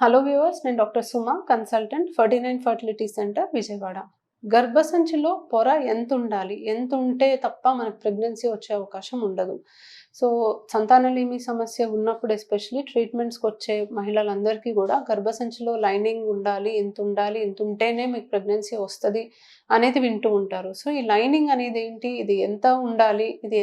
Hello viewers, నేను doctor Suma, consultant 49 fertility centre Vijayawada. గర్భసంచిలో పొర ఎంత ఉండాలి? ఎంత ఉంటే తప్ప మనకు ప్రెగ్నెన్సీ వచ్చే అవకాశం ఉండదు. సో, సంతానలేమి సమస్య ఉన్నప్పుడు ఎస్పెషల్లీ ట్రీట్మెంట్స్‌కొచ్చే మహిళలందరికీ కూడా గర్భసంచిలో లైనింగ్ ఉండాలి, ఇంతుండాలి, ఇంతుంటేనే మీకు ప్రెగ్నెన్సీ వస్తది అనేది వింటూ ఉంటారు. సో, ఈ లైనింగ్ అనేది ఏంటి? ఇది ఎంత ఉండాలి? ఇది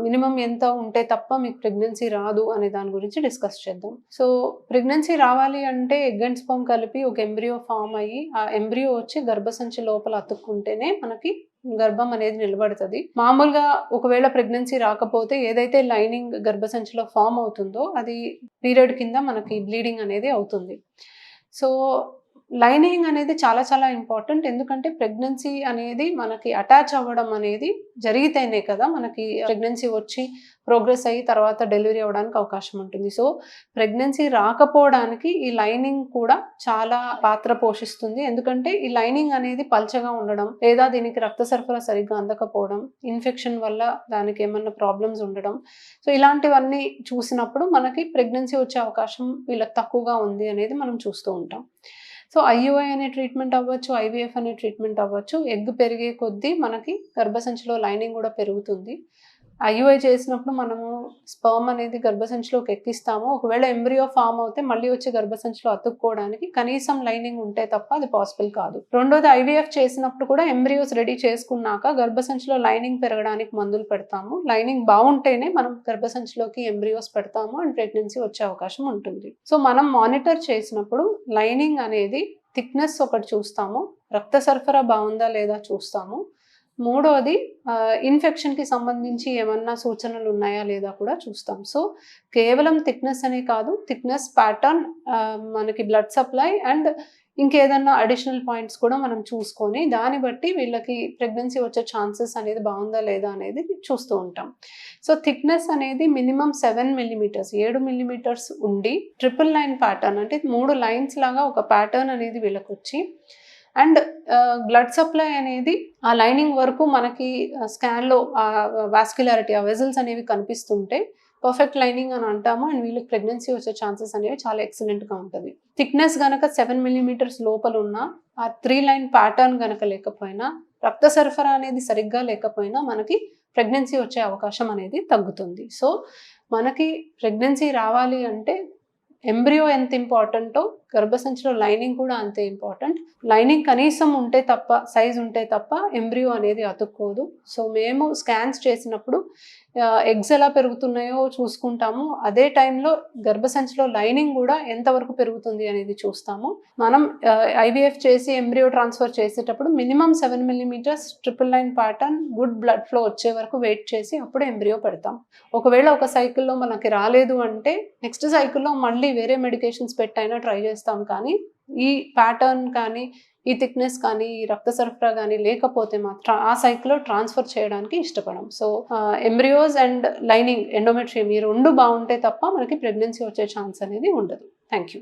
మినిమమ్ ఎంత ఉంటే తప్ప మీకు ప్రెగ్నెన్సీ రాదు అనే దాని గురించి డిస్కస్ చేద్దాం. సో, ప్రెగ్నెన్సీ రావాలి అంటే ఎగ్ అండ్ స్పెర్మ్ కలిపి ఒక ఎంబ్రియో ఫార్మ్ అయ్యి, ఆ ఎంబ్రియో వచ్చి గర్భసంచి లోపల అతుక్కుంటేనే మనకి గర్భం అనేది నిలబడతది. మామూలుగా ఒకవేళ ప్రెగ్నెన్సీ రాకపోతే ఏదైతే లైనింగ్ గర్భసంచిలో ఫార్మ్ అవుతుందో అది పీరియడ్ కింద మనకి బ్లీడింగ్ అనేది అవుతుంది. సో, లైనింగ్ అనేది చాలా చాలా ఇంపార్టెంట్. ఎందుకంటే ప్రెగ్నెన్సీ అనేది మనకి అటాచ్ అవ్వడం అనేది జరిగితేనే కదా మనకి ప్రెగ్నెన్సీ వచ్చి ప్రోగ్రెస్ అయ్యి తర్వాత డెలివరీ అవ్వడానికి అవకాశం ఉంటుంది. సో, ప్రెగ్నెన్సీ రాకపోవడానికి ఈ లైనింగ్ కూడా చాలా పాత్ర పోషిస్తుంది. ఎందుకంటే ఈ లైనింగ్ అనేది పల్చగా ఉండడం, లేదా దీనికి రక్త సరఫరా సరిగ్గా అందకపోవడం, ఇన్ఫెక్షన్ వల్ల దానికి ఏమన్నా ప్రాబ్లమ్స్ ఉండడం. సో, ఇలాంటివన్నీ చూసినప్పుడు మనకి ప్రెగ్నెన్సీ వచ్చే అవకాశం వీళ్ళకి తక్కువగా ఉంది అనేది మనం చూస్తూ ఉంటాం. సో, ఐయుఐ అనే ట్రీట్మెంట్ అవ్వచ్చు, ఐవీఎఫ్ అనే ట్రీట్మెంట్ అవ్వచ్చు. ఎగ్ పెరిగే కొద్దీ మనకి గర్భసంచిలో లైనింగ్ కూడా పెరుగుతుంది. ఐయుఐ చేసినప్పుడు మనము స్పెర్మ్ అనేది గర్భసంచిలోకి ఎక్కిస్తాము. ఒకవేళ ఎంబ్రియో ఫార్మ్ అవుతే మళ్ళీ వచ్చి గర్భసంచిలో అతుక్కోవడానికి కనీసం లైనింగ్ ఉంటే తప్ప అది పాసిబుల్ కాదు. రెండోది ఐవీఎఫ్ చేసినప్పుడు కూడా ఎంబ్రియోస్ రెడీ చేసుకున్నాక గర్భసంచిలో లైనింగ్ పెరగడానికి మందులు పెడతాము. లైనింగ్ బాగుంటేనే మనం గర్భసంచిలోకి ఎంబ్రియోస్ పెడతాము అండ్ ప్రెగ్నెన్సీ వచ్చే అవకాశం ఉంటుంది. సో, మనం మానిటర్ చేసినప్పుడు లైనింగ్ అనేది థిక్నెస్ ఒకటి చూస్తాము, రక్త సరఫరా బాగుందా లేదా చూస్తాము. మూడోది ఇన్ఫెక్షన్‌కి సంబంధించి ఏమన్నా సూచనలు ఉన్నాయా లేదా కూడా చూస్తాం. సో, కేవలం థిక్నెస్ అనే కాదు, థిక్నెస్, ప్యాటర్న్, మనకి బ్లడ్ సప్లై అండ్ ఇంకేదన్నా అడిషనల్ పాయింట్స్ కూడా మనం చూసుకొని దాన్ని బట్టి వీళ్ళకి ప్రెగ్నెన్సీ వచ్చే ఛాన్సెస్ అనేది బాగుందా లేదా అనేది చూస్తూ ఉంటాం. సో, థిక్నెస్ అనేది మినిమమ్ 7 మిల్లీమీటర్స్, 7 మిల్లీమీటర్స్ ఉండి ట్రిపుల్ లైన్ ప్యాటర్న్ అంటే 3 లైన్స్ లాగా ఒక ప్యాటర్న్ అనేది వీళ్ళకొచ్చి అండ్ బ్లడ్ సప్లై అనేది ఆ లైనింగ్ వరకు మనకి స్కాన్‌లో వాస్క్యులారిటీ, ఆ వెజల్స్ అనేవి కనిపిస్తుంటే పర్ఫెక్ట్ లైనింగ్ అని అంటాము. అండ్ వీళ్ళకి ప్రెగ్నెన్సీ వచ్చే ఛాన్సెస్ అనేవి చాలా ఎక్సలెంట్‌గా ఉంటది. థిక్నెస్ గనక 7 మిల్లీమీటర్స్ లోపలున్న, ఆ 3 లైన్ ప్యాటర్న్ గనక లేకపోయినా, రక్త సరఫరా అనేది సరిగ్గా లేకపోయినా మనకి ప్రెగ్నెన్సీ వచ్చే అవకాశం అనేది తగ్గుతుంది. సో, మనకి ప్రెగ్నెన్సీ రావాలి అంటే ఎంబ్రియో ఎంత ఇంపార్టెంటో గర్భసంచిలో లైనింగ్ కూడా అంతే ఇంపార్టెంట్. లైనింగ్ కనీసం ఉంటే తప్ప, సైజ్ ఉంటే తప్ప ఎంబ్రియో అనేది అతుక్కోదు. సో, మేము స్కాన్స్ చేసినప్పుడు ఎగ్స్ ఎలా పెరుగుతున్నాయో చూసుకుంటాము. అదే టైంలో గర్భసంచిలో లైనింగ్ కూడా ఎంతవరకు పెరుగుతుంది అనేది చూస్తాము. మనం ఐవీఎఫ్ చేసి ఎంబ్రియో ట్రాన్స్ఫర్ చేసేటప్పుడు minimum 7 millimetres triple line pattern, good blood flow వచ్చే వరకు వెయిట్ చేసి అప్పుడు ఎంబ్రియో పెడతాం. ఒకవేళ ఒక సైకిల్‌లో మనకి రాలేదు అంటే నెక్స్ట్ సైకిల్‌లో మళ్ళీ వేరే మెడికేషన్స్ పెట్టైనా ట్రై చేస్తాం. కానీ ఈ ప్యాటర్న్ కానీ, ఈ థిక్నెస్ కానీ, ఈ రక్త సరఫరా కానీ లేకపోతే మాత్రం ఆ సైకిల్‌లో ట్రాన్స్ఫర్ చేయడానికి ఇష్టపడం. So, embryos and lining, endometrium ఈ 2 బాగుంటే తప్ప మనకి ప్రెగ్నెన్సీ వచ్చే ఛాన్స్ అనేది ఉండదు. Thank you.